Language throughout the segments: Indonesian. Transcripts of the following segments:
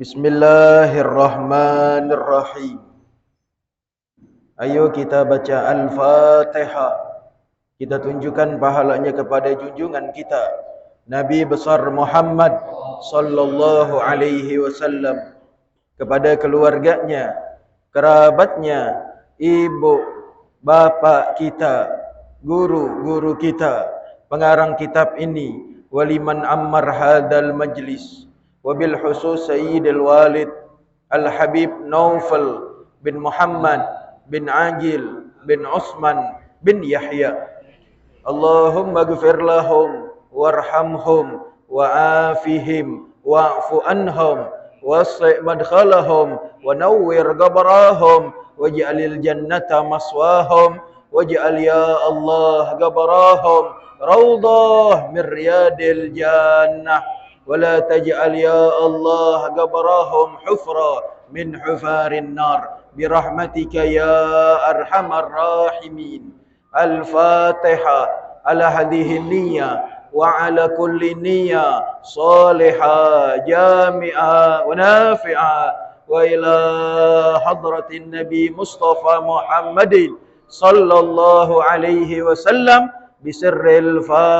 Bismillahirrahmanirrahim. Ayo kita baca Al-Fatihah. Kita tunjukkan pahalanya kepada junjungan kita Nabi besar Muhammad sallallahu alaihi wasallam, kepada keluarganya, kerabatnya, ibu, bapa kita, guru-guru kita, pengarang kitab ini, waliman ammar hadal majlis, wabil khusus Sayyidil Walid Al-Habib Naufal bin Muhammad bin Agil bin Usman bin Yahya. Allahumma gfir lahum warhamhum wa'afihim wa'fu anhum wasi' madkhalahum wa nawwir qabrahum waj'alil jannata maswahum waj'al ya Allah qabrahum rawdah min riyadil jannah ولا تجعل يا الله قبرهم حفرا من حفار النار برحمتك يا أرحم الراحمين. الفاتحة على هذه النية وعلى كل نية صالحة جامعة ونافعة وإلى حضرة النبي مصطفى محمد صلى الله عليه وسلم بسر الفاتحة.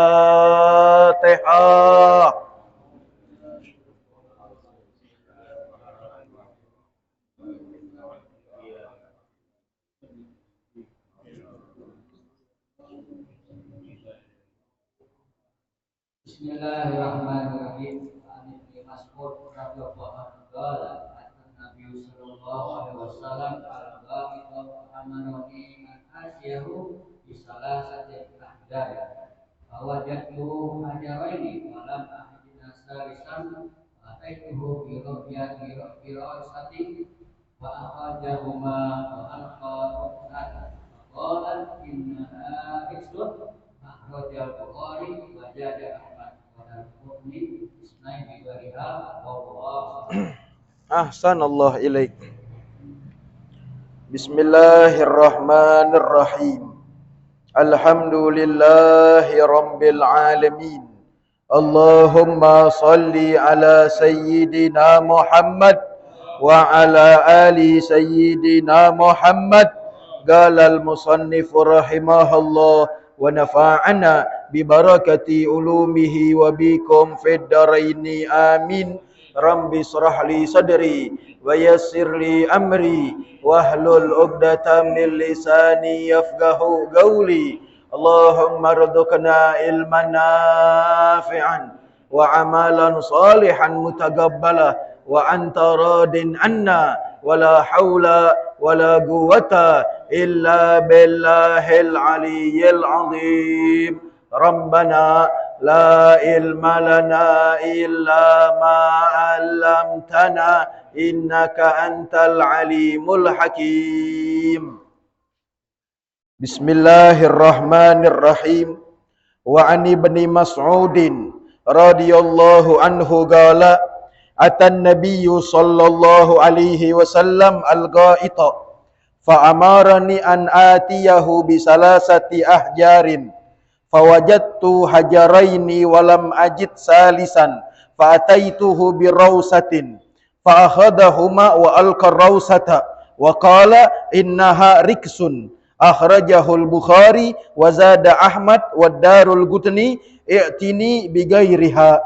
Bismillahirrahmanirrahim. An Ibnu Mas'ud radhiyallahu anhu qala an-nabiy sallallahu alaihi wasallam al-ghaib amanani an asyahu bi salasati ahdar. Fawajadtuhu hajaraini wa lam ahdina salisan ataituhu bi rasati wa akhadahuma wa alqa qala innaha iksud akhrajal Bukhari wa jada Ahsanallah ilaik. Bismillahirrahmanirrahim. Alhamdulillahi rabbil alamin. Allahumma salli ala sayyidina Muhammad wa ala ali sayyidina Muhammad. Qala al-musannif rahimahullah wa nafa'ana bibarakati ulumihi wa bikum fid daraini amin. Rabbi shrah li sadri wa yassir li amri wahlul 'uqdatam min lisani yafqahu qawli. Allahumma rzuqna ilman nafi'an wa amalan salihan mutaqabbala wa anta radin anna wala haula wala quwwata illa billahil aliyyil azim. Rabbana la ilma lana illa ma 'allamtana innaka antal alimul hakim. Bismillahirrahmanirrahim. Wa an Ibni Mas'udin radhiyallahu anhu qala atan nabiyyu sallallahu alaihi wasallam al-ghaita fa amarani an atiyahu bi salasati ahjarin fawajadtu hajaraini walam ajid salisan fa ataituhu bi rawsatin fa akhadahuma wa alqa rawsata wa qala innaha riksun akhrajahu al-Bukhari wa zada Ahmad wa Darul Qutni i'tini bi ghairiha.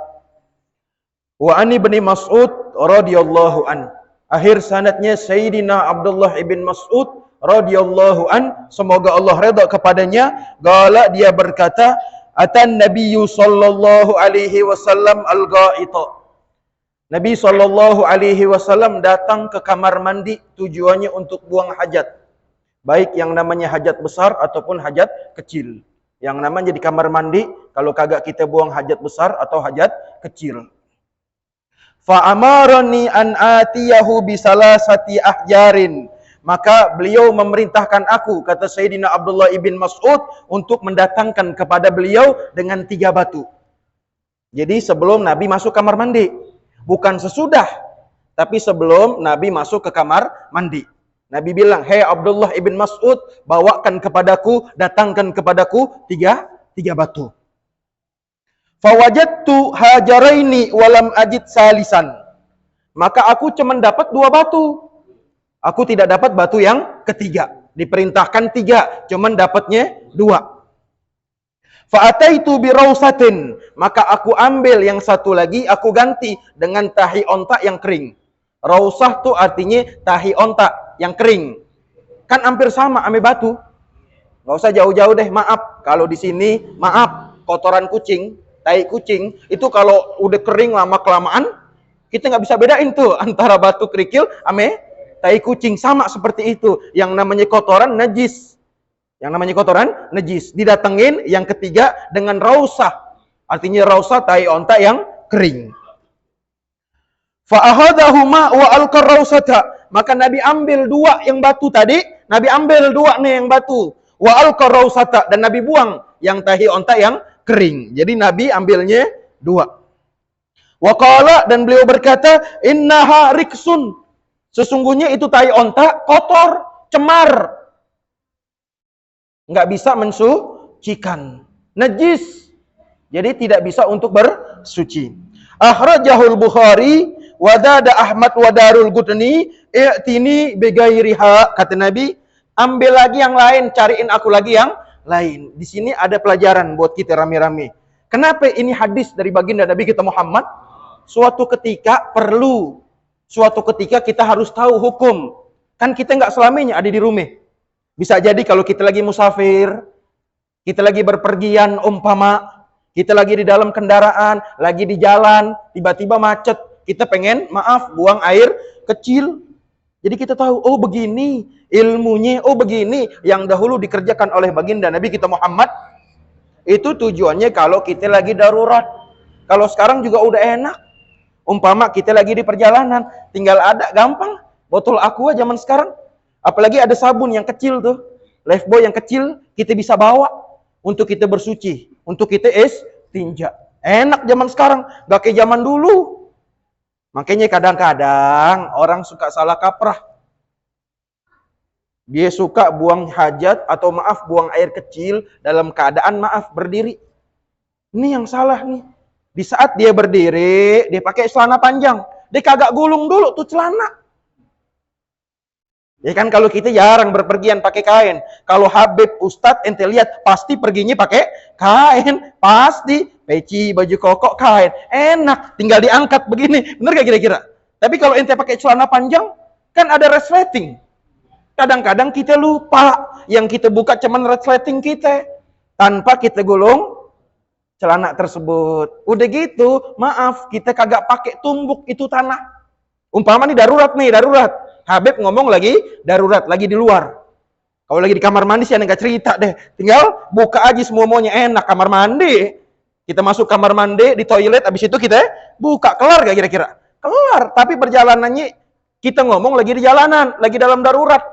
Wa an Ibni Mas'ud radhiyallahu an. Akhir sanadnya Sayyidina Abdullah ibn Mas'ud radhiyallahu an, semoga Allah redha kepadanya. Qala, dia berkata, atan nabiyyu sallallahu alaihi wasallam al-ghaita. Nabi sallallahu alaihi wasallam datang ke kamar mandi tujuannya untuk buang hajat. Baik yang namanya hajat besar ataupun hajat kecil. Yang namanya di kamar mandi kalau kagak kita buang hajat besar atau hajat kecil. Fa amarani an atiyahu bi salasati ahjarin. Maka beliau memerintahkan aku, kata Sayyidina Abdullah ibn Mas'ud, untuk mendatangkan kepada beliau dengan 3 batu. Jadi sebelum Nabi masuk kamar mandi. Bukan sesudah, tapi sebelum Nabi masuk ke kamar mandi. Nabi bilang, "Hei Abdullah ibn Mas'ud, bawakan kepadaku, datangkan kepadaku 3 batu." Fawajadtu hajaraini walam ajid salisan. maka aku cuma dapat 2 batu. Aku tidak dapat batu yang ketiga. Diperintahkan 3, cuman dapatnya 2. Fa'ataitu birausatin, maka aku ambil yang satu lagi, aku ganti dengan tahi onta yang kering. Rausah tuh artinya tahi onta yang kering. Kan hampir sama ame batu. Nggak usah jauh-jauh deh, maaf. Kalau di sini, maaf, kotoran kucing, tai kucing, itu kalau udah kering lama-kelamaan, kita nggak bisa bedain tuh antara batu kerikil ame tai kucing. Sama seperti itu. Yang namanya kotoran najis. Yang namanya kotoran najis. Didatengin yang ketiga dengan rausah. Artinya rausah tai onta yang kering. Fa'ahadahuma wa alqar rausata. Maka Nabi ambil 2 yang batu tadi. Nabi ambil 2 nih yang batu. Wa alqar rausata. Dan Nabi buang yang tahi onta yang kering. Jadi Nabi ambilnya 2. Wa qala, dan beliau berkata, innaha riksun. Sesungguhnya itu tahi onta kotor, cemar. Nggak bisa mensucikan, najis, jadi tidak bisa untuk bersuci. Akhrajahul Bukhari wa zada Ahmad wa Darul Qutni i'tini bigairiha. Kata Nabi, ambil lagi yang lain, cariin aku lagi yang lain. Di sini ada pelajaran buat kita rame-rame. Kenapa ini hadis dari baginda Nabi kita Muhammad? Suatu ketika perlu, suatu ketika kita harus tahu hukum. Kan kita nggak selamanya ada di rumah. Bisa jadi kalau kita lagi musafir, kita lagi berpergian, umpama kita lagi di dalam kendaraan, lagi di jalan, tiba-tiba macet, kita pengen, maaf, buang air kecil. Jadi kita tahu, oh begini ilmunya, oh begini yang dahulu dikerjakan oleh baginda Nabi kita Muhammad. Itu tujuannya kalau kita lagi darurat. Kalau sekarang juga udah enak. Umpama kita lagi di perjalanan, tinggal ada gampang botol aqua zaman sekarang. Apalagi ada sabun yang kecil tuh, Lifebuoy yang kecil, kita bisa bawa untuk kita bersuci, untuk kita istinja. Enak zaman sekarang, gak kayak zaman dulu. Makanya kadang-kadang orang suka salah kaprah. Dia suka buang hajat atau maaf buang air kecil dalam keadaan maaf berdiri. Ini yang salah nih. Di saat dia berdiri, dia pakai celana panjang. Dia kagak gulung dulu tuh celana. Ya kan kalau kita jarang berpergian pakai kain. Kalau Habib Ustadz ente lihat pasti perginya pakai kain, pasti peci, baju koko, kain. Enak, tinggal diangkat begini. Bener gak kira-kira? Tapi kalau ente pakai celana panjang, kan ada resleting. Kadang-kadang kita lupa yang kita buka cuman resleting kita tanpa kita gulung celana tersebut. Udah gitu, maaf, kita kagak pakai tumbuk itu tanah. Umpama nih darurat. Habib ngomong lagi darurat, lagi di luar. Kalau lagi di kamar mandi sih nggak cerita deh. Tinggal buka aja semua maunya, enak kamar mandi. Kita masuk kamar mandi di toilet, habis itu kita buka, kelar gak kira-kira? Kelar. Tapi perjalanannya kita ngomong lagi di jalanan, lagi dalam darurat.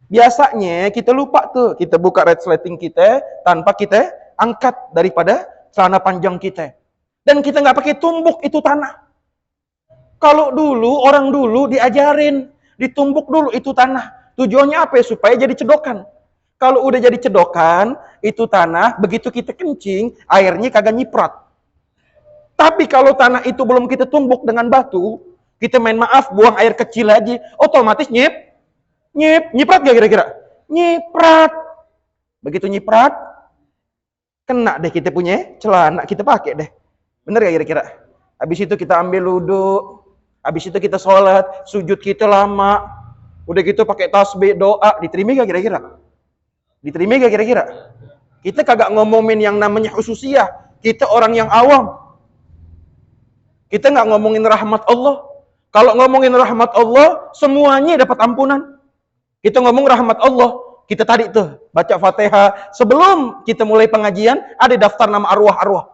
Biasanya kita lupa tuh, kita buka resleting kita tanpa kita angkat daripada celana panjang kita. Dan kita nggak pakai tumbuk itu tanah. Kalau dulu orang dulu diajarin ditumbuk dulu itu tanah. Tujuannya apa ya? Supaya jadi cedokan. Kalau udah jadi cedokan, itu tanah, begitu kita kencing, airnya kagak nyiprat. Tapi kalau tanah itu belum kita tumbuk dengan batu, kita main maaf, buang air kecil aja, otomatis nyiprat gak kira-kira? Nyiprat. Begitu nyiprat, kena deh kita punya celana, kita pakai deh. Bener gak kira-kira? Habis itu kita ambil wudu. Habis itu kita sholat, sujud kita lama. Udah gitu pakai tasbih, doa. Diterima gak kira-kira? Diterima gak kira-kira? Kita kagak ngomongin yang namanya khususiyah. Kita orang yang awam. Kita nggak ngomongin rahmat Allah. Kalau ngomongin rahmat Allah, semuanya dapat ampunan. Kita ngomong rahmat Allah. Kita tadi tuh baca Fatihah. Sebelum kita mulai pengajian, ada daftar nama arwah-arwah.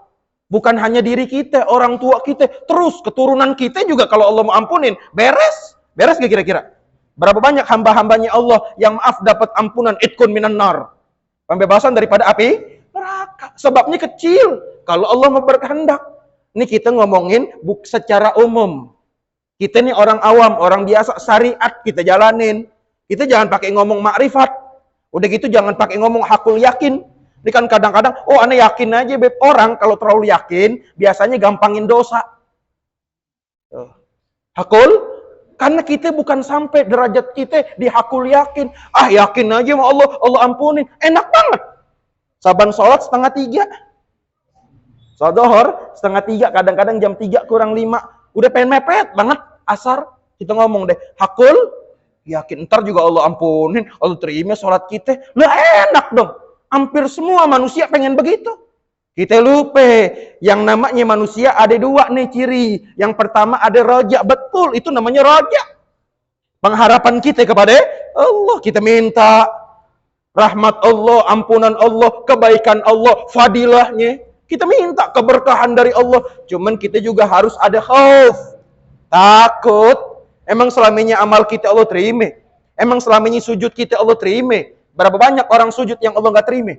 Bukan hanya diri kita, orang tua kita, terus keturunan kita juga kalau Allah mau ampunin, beres. Beres gak kira-kira? Berapa banyak hamba-hambanya Allah yang maaf dapat ampunan, itkun minan nar. Pembebasan daripada api neraka. Sebabnya kecil. Kalau Allah mau berkehendak. Ini kita ngomongin secara umum. Kita nih orang awam, orang biasa, syariat kita jalanin. Kita jangan pakai ngomong makrifat. Udah gitu jangan pakai ngomong hakul yakin. Ini kan kadang-kadang, oh aneh yakin aja beb. Orang kalau terlalu yakin, biasanya gampangin dosa. Hakul, karena kita bukan sampai derajat kita di hakul yakin. Yakin aja sama Allah, Allah ampunin. Enak banget. Saban sholat 2:30. Sholat dohor 2:30, kadang-kadang jam 3 kurang 5. Udah pengen mepet banget asar. Kita ngomong deh, hakul yakin, ntar juga Allah ampunin, Allah terima sholat kita. Lah enak dong. Hampir semua manusia pengen begitu. Kita lupa, yang namanya manusia ada 2 nih ciri. Yang pertama ada raja, betul, itu namanya raja. Pengharapan kita kepada Allah, kita minta rahmat Allah, ampunan Allah, kebaikan Allah, fadilahnya. Kita minta keberkahan dari Allah. Cuman kita juga harus ada khauf, takut. Emang selamanya amal kita Allah terima? Emang selamanya sujud kita Allah terima? Berapa banyak orang sujud yang Allah nggak terima?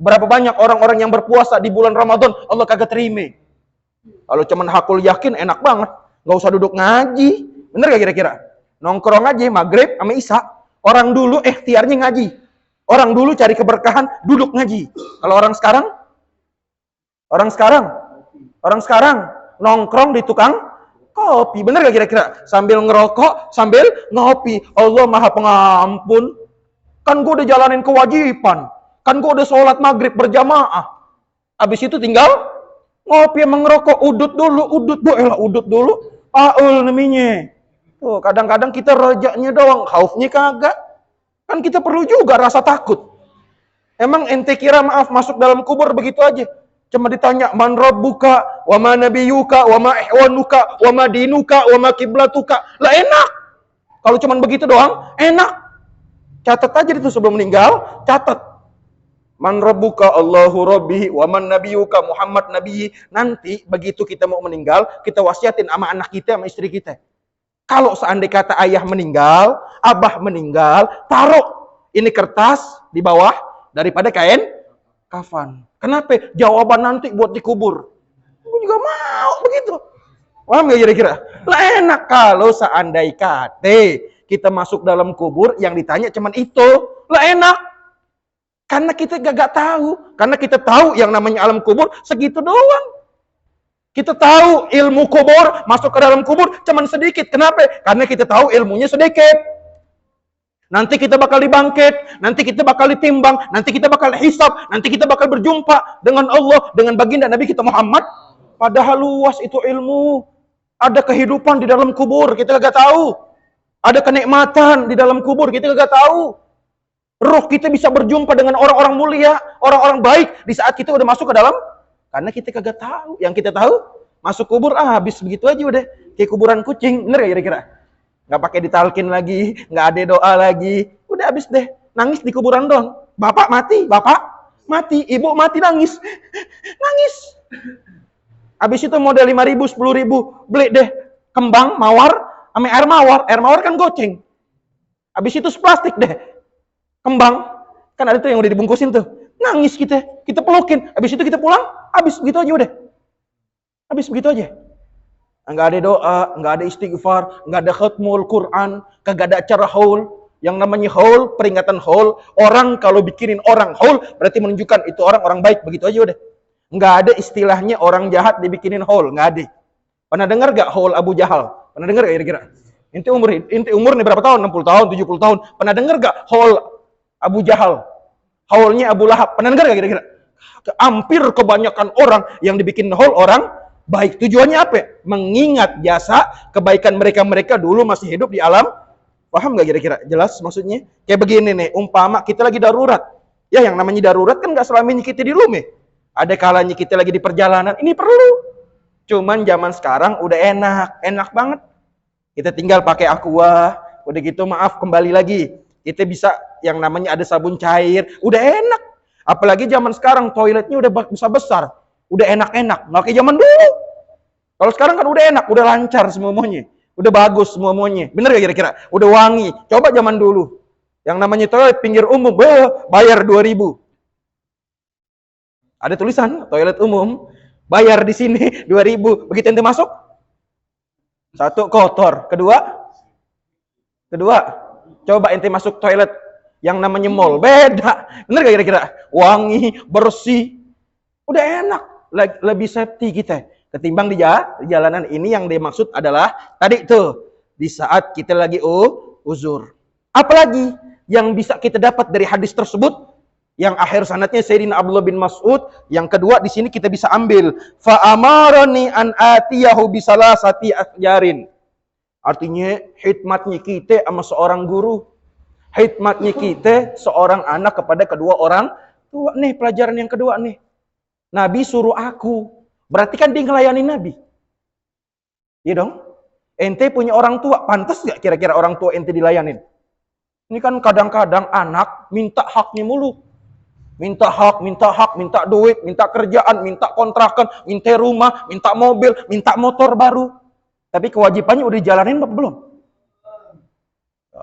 Berapa banyak orang-orang yang berpuasa di bulan Ramadan Allah kagak terima? Kalau cuman hakul yakin enak banget, nggak usah duduk ngaji. Bener gak kira-kira? Nongkrong aja maghrib sama isya. Orang dulu ikhtiarnya ngaji. Orang dulu cari keberkahan duduk ngaji. Kalau orang sekarang nongkrong di tukang kopi. Bener gak kira-kira? Sambil ngerokok, sambil ngopi. Allah Maha Pengampun. Kan gue udah jalanin kewajiban. Kan gue udah sholat maghrib berjamaah. Habis itu tinggal ngopi sama ngerokok. Udut dulu. Paul namanya. Tuh, kadang-kadang kita rojaknya doang. Khaufnya kagak. Kan kita perlu juga rasa takut. Emang ente kira maaf masuk dalam kubur begitu aja? Cuma ditanya, man rabbuka, wa ma nabiyuka, wa ma ihwanuka, wa ma dinuka, wa ma kiblatuka. Lah enak. Kalau cuma begitu doang, enak. Catat aja itu sebelum meninggal, catat. Man rabbuka Allahu rabbi, wa man nabiyuka Muhammad nabi. Nanti begitu kita mau meninggal, kita wasiatin sama anak kita, sama istri kita. Kalau seandainya kata ayah meninggal, abah meninggal, taruh ini kertas di bawah daripada kain kafan. Kenapa? Jawaban nanti buat dikubur. Aku juga mau begitu. Paham gak kira-kira? Lah enak kalau seandainya kata kita masuk dalam kubur yang ditanya cuman itu. Lah enak. Karena kita gak tahu. Karena kita tahu yang namanya alam kubur segitu doang. Kita tahu ilmu kubur masuk ke dalam kubur cuman sedikit. Kenapa? Karena kita tahu ilmunya sedikit. Nanti kita bakal dibangkit, nanti kita bakal ditimbang, nanti kita bakal hisab, nanti kita bakal berjumpa dengan Allah, dengan baginda Nabi kita Muhammad. Padahal luas itu ilmu. Ada kehidupan di dalam kubur, kita gak tahu. Ada kenikmatan di dalam kubur, kita gak tahu. Roh kita bisa berjumpa dengan orang-orang mulia, orang-orang baik di saat kita udah masuk ke dalam. Karena kita kagak tahu. Yang kita tahu, masuk kubur, habis begitu aja udah. Kayak kuburan kucing, bener gak kira-kira? Nggak pakai ditalkin lagi, nggak ada doa lagi, udah habis deh, nangis di kuburan dong. Bapak mati, ibu mati nangis. Habis itu modal 5.000, 10.000, beli deh kembang, mawar, sama air mawar kan goceng. Habis itu plastik deh, kembang, kan ada tuh yang udah dibungkusin tuh, nangis kita pelukin, habis itu kita pulang, habis begitu aja udah, habis begitu aja. Enggak ada doa, enggak ada istighfar, enggak ada khatmul Quran, kagak ada acara haul. Yang namanya haul, peringatan haul, orang kalau bikinin orang haul berarti menunjukkan itu orang baik, begitu aja udah. Enggak ada istilahnya orang jahat dibikinin haul, enggak ada. Pernah dengar enggak haul Abu Jahal? Pernah dengar enggak kira-kira? Inti umur nih berapa tahun? 60 tahun, 70 tahun. Pernah dengar enggak haul Abu Jahal? Haulnya Abu Lahab. Pernah dengar enggak kira-kira? Hampir kebanyakan orang yang dibikin haul orang baik. Tujuannya apa? Mengingat jasa kebaikan mereka dulu masih hidup di alam. Paham gak kira-kira? Jelas maksudnya? Kayak begini nih, umpama kita lagi darurat. Ya yang namanya darurat kan gak selamanya kita di rumah. Ada kalanya kita lagi di perjalanan, ini perlu. Cuman zaman sekarang udah enak banget. Kita tinggal pakai aqua, udah gitu maaf kembali lagi. Kita bisa yang namanya ada sabun cair, udah enak. Apalagi zaman sekarang toiletnya udah bisa besar. Udah enak-enak, nggak kayak zaman dulu. Kalau sekarang kan udah enak, udah lancar semuanya, udah bagus semuanya. Bener gak kira-kira? Udah wangi. Coba zaman dulu, yang namanya toilet pinggir umum, bayar 2.000. Ada tulisan toilet umum, bayar di sini 2.000. Begitu ente masuk, satu kotor, kedua, coba ente masuk toilet yang namanya mall, beda. Bener gak kira-kira? Wangi, bersih, udah enak. Lebih safety kita. Ketimbang di jalanan. Ini yang dimaksud adalah tadi tuh di saat kita lagi uzur. Apalagi yang bisa kita dapat dari hadis tersebut? Yang akhir sanadnya Sayyidina Abdullah bin Mas'ud. Yang kedua di sini kita bisa ambil fa amarani an atiyahu bisalasati asjarin. Artinya hikmatnya kita sama seorang guru, hikmatnya kita seorang anak kepada kedua orang tua. Nih pelajaran yang kedua nih. Nabi suruh aku. Berarti kan dia ngelayani Nabi. Iya dong? Ente punya orang tua, pantas gak kira-kira orang tua ente dilayanin? Ini kan kadang-kadang anak minta haknya mulu. Minta hak, minta duit, minta kerjaan, minta kontrakan, minta rumah, minta mobil, minta motor baru. Tapi kewajibannya udah dijalanin apa belum?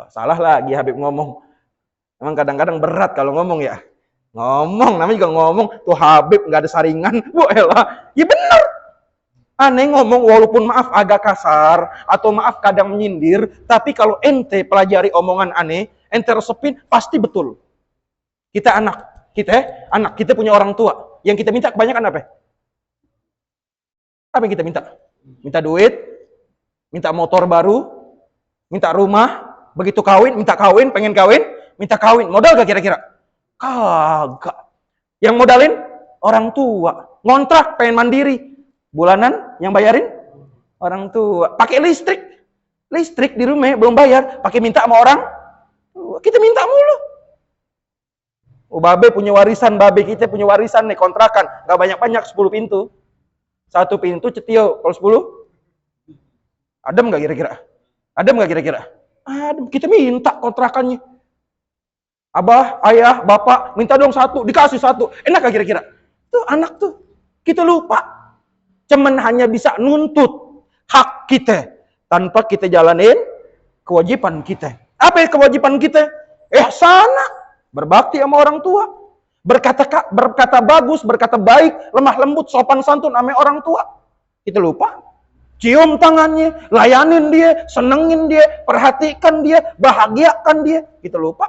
Salah lagi Habib ngomong. Emang kadang-kadang berat kalau ngomong ya. Ngomong, namanya juga ngomong. Tuh Habib nggak ada saringan. Bu elah, ya bener. Aneh ngomong walaupun maaf agak kasar. Atau maaf kadang menyindir. Tapi kalau ente pelajari omongan aneh, ente resepin pasti betul. Kita anak. Kita punya orang tua. Yang kita minta kebanyakan apa? Apa yang kita minta? Minta duit, minta motor baru, minta rumah, begitu kawin, minta kawin, pengen kawin, minta kawin. Modal gak kira-kira? Kagak. Yang modalin orang tua. Ngontrak, pengen mandiri. Bulanan yang bayarin orang tua. Pakai listrik. Listrik di rumah belum bayar, pakai minta sama orang tua. Kita minta mulu. Oh, babe punya warisan, babe kita punya warisan nih, kontrakan. Gak banyak-banyak, 10 pintu. 1 pintu cetio, kalau 10? Adem gak kira-kira? Adem gak kira-kira? Adem, kita minta kontrakannya. Abah, ayah, bapak, minta dong 1, dikasih 1. Enak gak kira-kira? Tuh anak tuh, kita lupa. Cuman hanya bisa nuntut hak kita. Tanpa kita jalanin kewajiban kita. Apa kewajiban kita? Ihsana. Berbakti sama orang tua. Berkata bagus, berkata baik, lemah lembut, sopan santun sama orang tua. Kita lupa. Cium tangannya, layanin dia, senengin dia, perhatikan dia, bahagiakan dia. Kita lupa.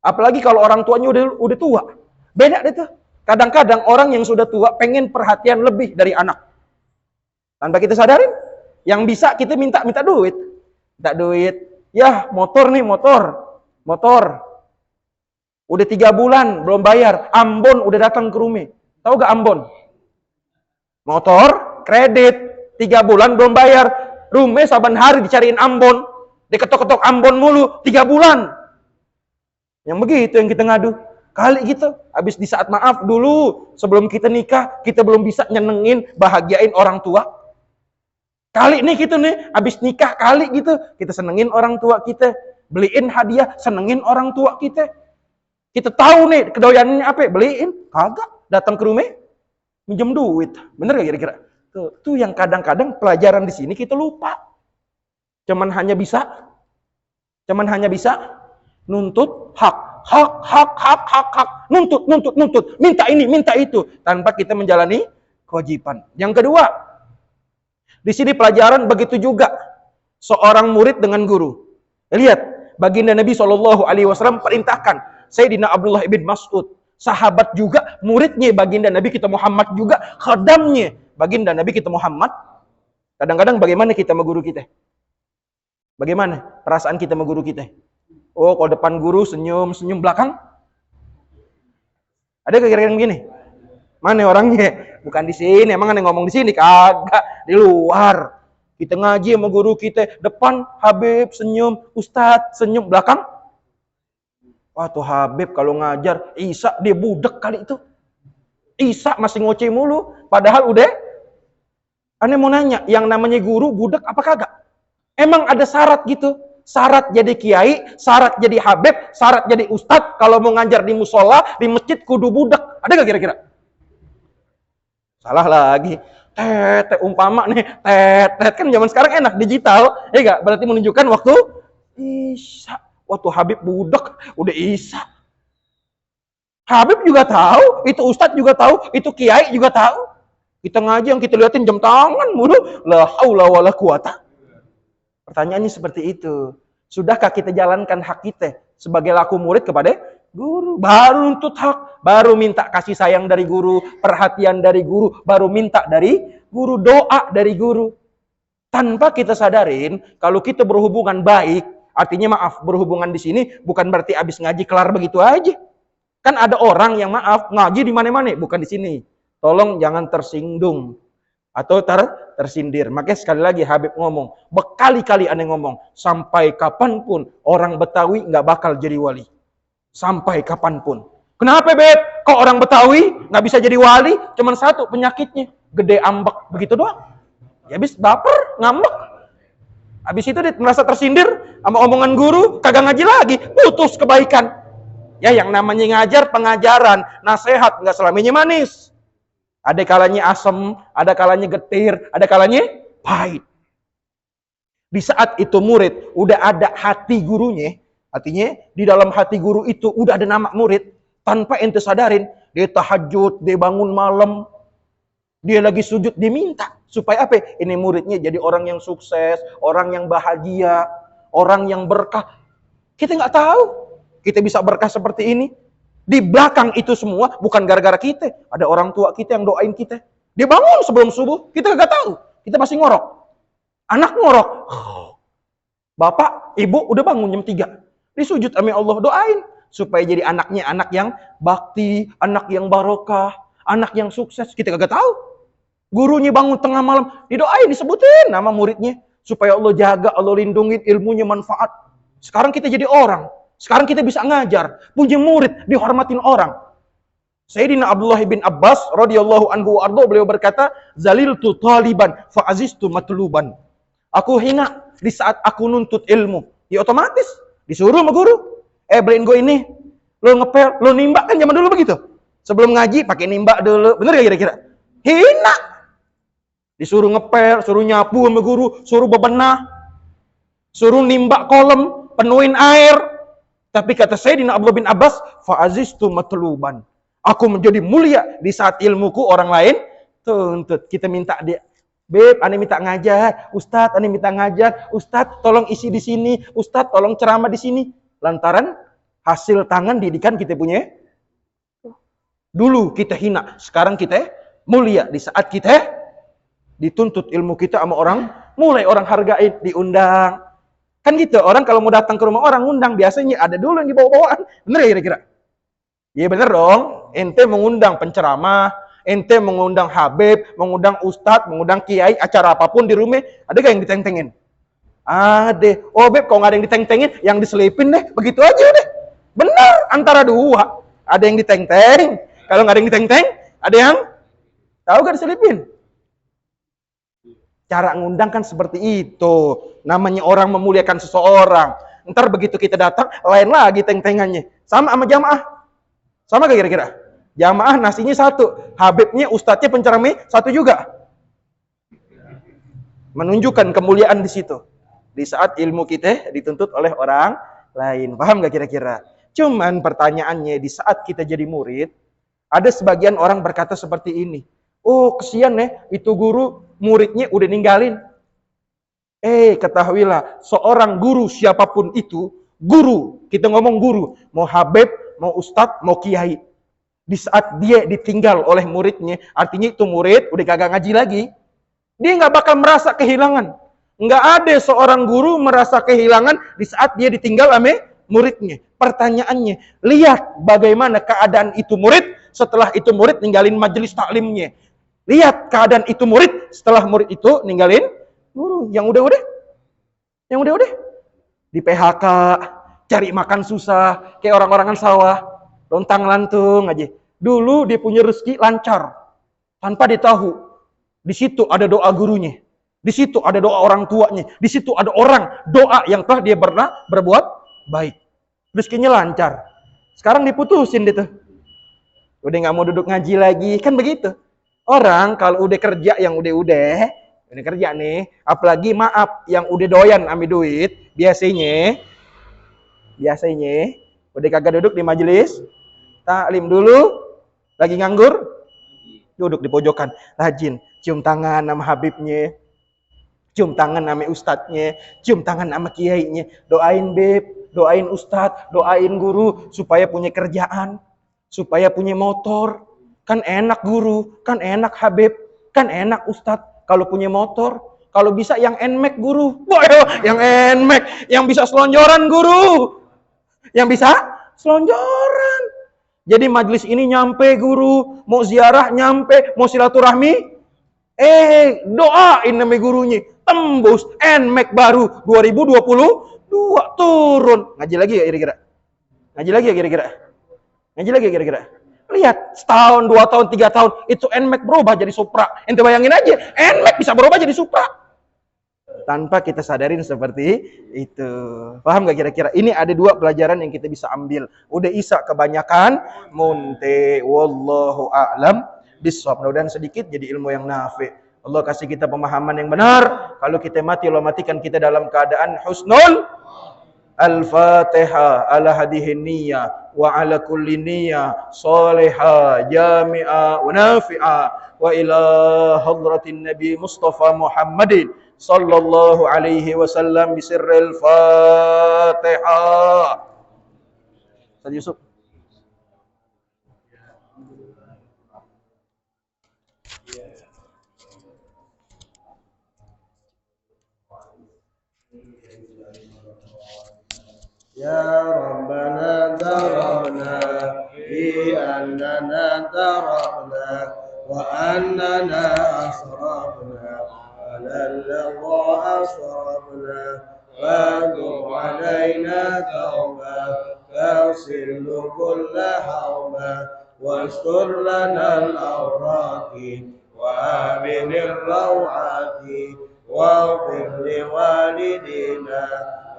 Apalagi kalau orang tuanya udah tua. Beda deh tuh. Kadang-kadang orang yang sudah tua pengen perhatian lebih dari anak. Tanpa kita sadarin. Yang bisa kita minta duit. Minta duit. Ya motor nih, motor. Udah 3 bulan belum bayar. Ambon udah datang ke rumah. Tahu gak Ambon? Motor, kredit, 3 bulan belum bayar. Rumah saban hari dicariin Ambon. Diketok-ketok Ambon mulu, 3 bulan. Yang begitu yang kita ngadu. Kali gitu. Habis di saat maaf dulu. Sebelum kita nikah, kita belum bisa nyenengin, bahagiain orang tua. Kali nih gitu nih. Habis nikah kali gitu. Kita senengin orang tua kita. Beliin hadiah, senengin orang tua kita. Kita tahu nih kedoyanannya apa? Beliin. Kagak. Datang ke rumah, minjem duit. Bener gak kira-kira? Tuh yang kadang-kadang pelajaran di sini kita lupa. Cuman hanya bisa nuntut hak. Nuntut. Minta ini, minta itu. Tanpa kita menjalani kewajiban. Yang kedua, di sini pelajaran begitu juga. Seorang murid dengan guru. Lihat, baginda Nabi SAW perintahkan. Sayyidina Abdullah bin Mas'ud, sahabat juga, muridnya baginda Nabi kita Muhammad juga, khadamnya baginda Nabi kita Muhammad. Kadang-kadang bagaimana kita sama guru kita? Bagaimana perasaan kita sama guru kita? Oh, kalau depan guru senyum belakang? Ada kira-kira begini? Mana orangnya? Bukan di sini, emang aneh ngomong di sini? Kagak, di luar. Kita ngaji sama guru kita, depan Habib senyum, Ustadz senyum, belakang? Wah tuh Habib kalau ngajar, Isa dia budek kali itu. Isa masih ngoceh mulu. Padahal udah. Aneh mau nanya, yang namanya guru budek apa kagak? Emang ada syarat gitu? Syarat jadi kiai, syarat jadi Habib, syarat jadi ustadz. Kalau mau ngajar di musola, di masjid kudu budek. Ada gak kira-kira? Salah lagi. Umpama nih, kan zaman sekarang enak digital. Ya gak? Berarti menunjukkan waktu Isa. Waktu Habib budak, udah Isa. Habib juga tahu, itu Ustadz juga tahu, itu Kiai juga tahu. Kita ngaji yang kita liatin jam tangan mulu. La haula wala quwata. Pertanyaannya seperti itu. Sudahkah kita jalankan hak kita sebagai laku murid kepada Guru baru nuntut hak, baru minta kasih sayang dari guru, perhatian dari guru, baru minta dari guru, doa dari guru. Tanpa kita sadarin, kalau kita berhubungan baik, artinya maaf, berhubungan di sini bukan berarti habis ngaji kelar begitu aja. Kan ada orang yang maaf, ngaji di mana-mana, bukan di sini. Tolong jangan tersinggung atau tersindir. Makanya sekali lagi Habib ngomong, berkali-kali aneh ngomong, sampai kapanpun orang Betawi nggak bakal jadi wali. Sampai kapanpun. Kenapa, Beb? Kok orang Betawi nggak bisa jadi wali? Cuman satu penyakitnya, gede ambek, begitu doang. Ya habis baper, ngambek. Habis itu dia merasa tersindir sama omongan guru, kagak ngaji lagi, putus kebaikan. Ya yang namanya ngajar, pengajaran, nasihat nggak selamanya manis. Ada kalanya asem, ada kalanya getir, ada kalanya pahit. Di saat itu murid udah ada hati gurunya, artinya di dalam hati guru itu udah ada nama murid, tanpa ente sadarin, dia tahajud, dia bangun malam, dia lagi sujud, dia minta. Supaya apa? Ini muridnya jadi orang yang sukses, orang yang bahagia, orang yang berkah. Kita nggak tahu kita bisa berkah seperti ini. Di belakang itu semua bukan gara-gara kita. Ada orang tua kita yang doain kita. Dia bangun sebelum subuh, kita nggak tahu. Kita masih ngorok. Anak ngorok. Bapak, ibu udah bangun jam 3. Disujud sama Allah, doain. Supaya jadi anaknya anak yang bakti, anak yang barokah, anak yang sukses. Kita kagak tahu. Gurunya bangun tengah malam, didoain, disebutin nama muridnya. Supaya Allah jaga, Allah lindungi, ilmunya manfaat. Sekarang kita jadi orang. Sekarang kita bisa ngajar. Punya murid, dihormatin orang. Sayyidina Abdullah bin Abbas radhiyallahu anhu ardo, beliau berkata, "Zaliltu taliban fa'aziztu matluban." Aku hina di saat aku nuntut ilmu. Ya otomatis disuruh sama guru. Beliin gue ini. Lo ngepel, lo nimba kan zaman dulu begitu. Sebelum ngaji pakai nimba dulu. Bener gak kira-kira? Hina. Disuruh ngepel, suruh nyapu sama guru, suruh bebenah, suruh nimba kolom, penuhin air. Tapi kata Sayyidina Abdullah bin Abbas, fa'aziztu matluban. Aku menjadi mulia di saat ilmuku orang lain tuntut. Kita minta dia, Beb, ane minta ngajar, Ustadz, ane minta ngajar, Ustadz, tolong isi di sini, Ustadz, tolong ceramah di sini. Lantaran hasil tangan didikan kita punya. Dulu kita hina, sekarang kita mulia di saat kita dituntut ilmu kita sama orang, mulai orang hargain, diundang. Kan gitu, orang kalau mau datang ke rumah orang undang, biasanya ada dulu yang dibawa-bawaan. Bener ya kira-kira? Iya bener dong, ente mengundang penceramah, ente mengundang habib, mengundang ustadz, mengundang kiai, acara apapun di rumah, ada gak yang diteng-tengin? Ada. Oh beb, kalau gak ada yang diteng-tengin, yang diselipin deh, begitu aja deh. Bener, antara dua. Ada yang diteng-teng, kalau gak ada yang diteng-teng, ada yang tahu gak diselipin? Cara ngundang kan seperti itu. Namanya orang memuliakan seseorang. Ntar begitu kita datang, lain lagi teng-tengannya. Sama jamaah. Sama gak kira-kira? Jamaah nasinya satu, habibnya, ustadznya, penceramahnya satu juga. Menunjukkan kemuliaan di situ. Di saat ilmu kita dituntut oleh orang lain. Paham gak kira-kira? Cuman pertanyaannya, di saat kita jadi murid, ada sebagian orang berkata seperti ini. Oh kesian ya, itu guru muridnya udah ninggalin. Ketahuilah, seorang guru siapapun itu, guru, kita ngomong guru, mau habib, mau ustadz, mau kiai. Di saat dia ditinggal oleh muridnya, artinya itu murid udah kagak ngaji lagi, dia nggak bakal merasa kehilangan. Nggak ada seorang guru merasa kehilangan di saat dia ditinggal sama muridnya. Pertanyaannya, lihat bagaimana keadaan itu murid setelah itu murid ninggalin majelis taklimnya. Lihat keadaan itu murid setelah murid itu ninggalin guru. Yang udah di PHK, cari makan susah, kayak orang-orangan sawah, lontang-lantung aja. Dulu dia punya rezeki lancar, tanpa dia tahu. Di situ ada doa gurunya, di situ ada doa orang tuanya, di situ ada orang doa yang telah dia pernah berbuat baik. Rezekinya lancar. Sekarang diputusin dia tuh. Udah nggak mau duduk ngaji lagi, kan begitu. Orang kalau udah kerja yang udah kerja nih, apalagi maaf yang udah doyan ambil duit, biasanya udah kagak duduk di majelis taklim dulu, lagi nganggur, duduk di pojokan, rajin cium tangan sama habibnya, cium tangan sama ustadznya, cium tangan sama kiainya, doain beb, doain ustadz, doain guru supaya punya kerjaan, supaya punya motor. Kan enak guru, kan enak Habib, kan enak ustadz kalau punya motor. Kalau bisa yang NMAX guru. Boy, yang NMAX, yang bisa selonjoran guru. Yang bisa selonjoran. Jadi majelis ini nyampe guru, mau ziarah nyampe, mau silaturahmi, doain nama gurunya, tembus NMAX baru 2022 turun. Ngaji lagi ya kira-kira? Ngaji lagi ya kira-kira? Ngaji lagi ya kira-kira? Lihat, setahun, 2 tahun, 3 tahun, itu NMAX berubah jadi Supra. Ente bayangin aja, NMAX bisa berubah jadi Supra. Tanpa kita sadarin seperti itu. Paham gak kira-kira? Ini ada 2 pelajaran yang kita bisa ambil. Udah Isa kebanyakan, munte, wallahu a'lam bissawab. Mudah-mudahan sedikit jadi ilmu yang nafi'. Allah kasih kita pemahaman yang benar. Kalau kita mati, Allah matikan kita dalam keadaan husnul. Al-Fatihah ala hadihin niyah wa ala kulli niyah salihah jami'ah wa nafi'ah wa ila hadratin Nabi Mustafa Muhammadin sallallahu alaihi wasallam bisirril Fatihah. Ustaz Yusuf. يا ربنا ذرنا في أننا ذرنا وأننا أسرفنا على الذي أسرفنا فاتب علينا توبة تغسل كل حوبة واستر لنا الأوراق وآمن الروعات واغفر لوالدينا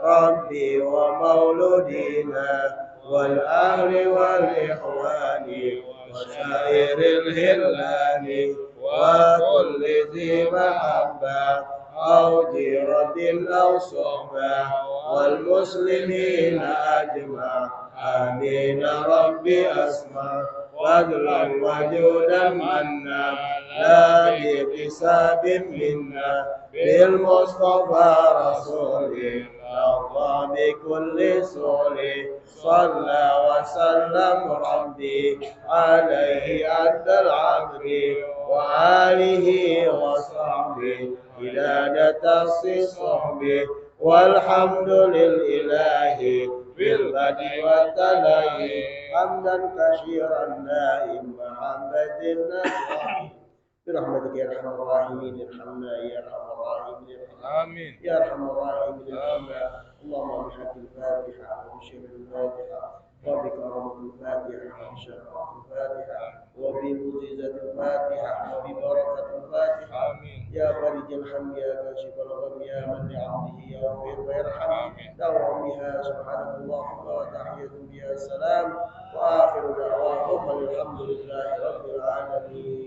ربي ومولودينا والأهل والإخوان وسائر الهلال وكل ذي محبة أو جيرة أو صحبة والمسلمين أجمع آمين ربي أسمع فضلا وجودا منا لا بحساب منا بالمصطفى رسوله نرضى بكل سور صلى وسلم ربي عليه أدى العبد وآله وصحبه إلى تخصيص صحبه والحمد لله بالبدء والتلاهي حمدا كثيرا دائما محبة النبي برحمتك يا ارحم الراحمين ارحمنا يا ارحم الراحمين آمين يا ارحم الراحمين ارحمنا اللهم بحق الفاتحه وبشر الفاتحه وبكرامة الفاتحه وبشرف الفاتحه وبمعجزة الفاتحه وببركة الفاتحه آمين يا فرج الهم يا كاشف الغم يا من لعبده يغفر ويرحم دعوا بها سبحانك اللهم وتحية بها السلام واخر دعواهم الحمد لله رب العالمين.